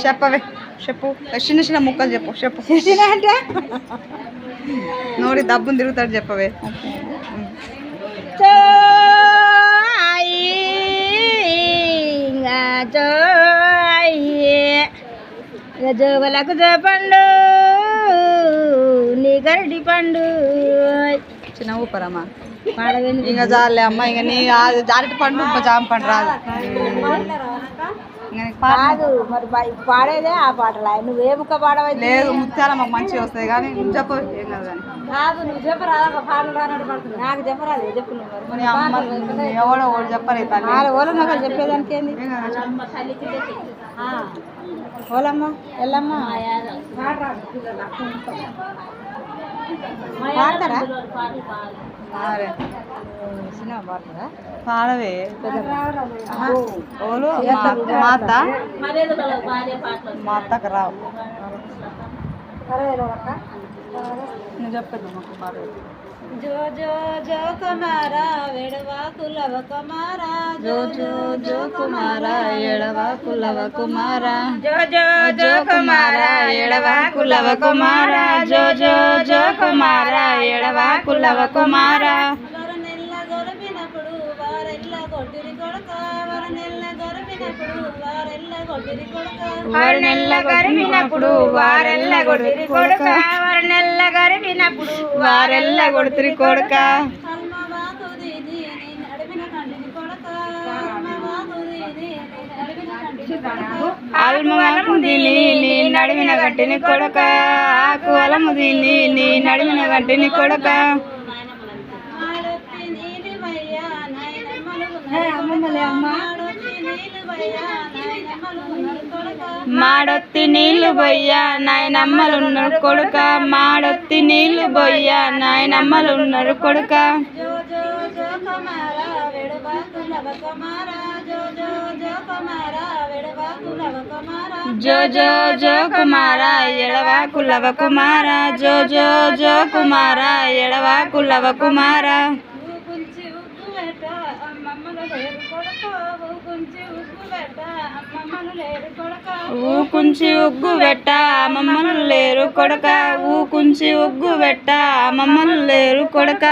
చెప్పవే చెప్పు చిన్న చిన్న ముక్కలు చెప్పు అంటే నోడి దబ్బుని తిరుగుతాడు చెప్పవే జోగులకు పండు నీ గరటి పండు చిన్న ఊపరమ్మా ఇంకా చాలే అమ్మ ఇంకా నీ జారెటి పండు జామ పండు రాదు కాదు మరి పాడేదే ఆ పాటలా నువ్వే ముక్క పాడవై లేదు ముత్యాల మాకు మంచిగా వస్తాయి కానీ నువ్వు చెప్పవు ఏం కాదు కానీ కాదు నువ్వు చెప్పరాదు ఒక పాటలు రానట్టు పడుతుంది నాకు చెప్పరాదు చెప్పు నువ్వు అమ్మ ఎవడో ఒకటి చెప్పలేదు ఓలమ్మ చెప్పేదానికి ఏంది ఓలమ్మ ఎల్లమ్మ పాడతారా సినిమా పాడతారా పాడవే ఓలు మా అత్తకు రావు నువ్వు చెప్పదు మాకు పాడవే జో జో జో కుమారా వెడవా కులవ కుమారా జో జో జో కుమారా ఎడవా కులవ కుమారా జో జో జో కుమారా ఎడవా కులవ కుమారా జో జో జో కుమారా ఎడవా కులవ కుమారా వరనెల్ల గొరపినప్పుడు వారెల్ల కొట్టిరి కొడక వరనెల్ల గొరపినప్పుడు వారెల్ల కొట్టిరి కొడక వరనెల్ల గరిమినప్పుడు వారెల్ల కొడుతిరి కొడుక వరనెల్ల గరిపినప్పుడు వారెల్ల కొడుతిరి కొడుక అల్మవాకు దీది నేను అడిగిన కంటిని కొడక అల్మవాకు దీది నేను అడిగిన కంటిని కొడక అల్మవాకు దిని నీ నడిమిన గట్టిని కొడక ఆకు అలము దిని నీ నడిమిన గట్టిని కొడక మాడొత్తి నీలివయ్యా నాయనమ్మలు మాడొత్తి నీలివయ్యా నాయనమ్మలు కొడక మాడొత్తి నీళ్లు బొయ్యా నాయనమ్మలున్నారు కొడుక మాడొత్తి నీళ్లు బొయ్యా నాయనమ్మలున్నారు కొడుక జో జో జో కుమారా వెడవా కులవ కుమారా జో జో జో కుమారా వెడవా కులవ కుమారా జో జో జో కుమారా ఎడవా కులవ కుమారా జో జో జో కుమారా ఎడవా కులవ కుమారా ఊకుంచి ఉగ్గు పెట్ట అమ్మమ్మలు లేరు కొడక ఊకుంచి ఉగ్గు పెట్ట అమ్మమ్మలు లేరు కొడక ఊకుంచి ఉగ్గు పెట్ట అమ్మమ్మలు లేరు కొడక ఊకుంచి ఉగ్గు పెట్ట అమ్మమ్మలు లేరు కొడక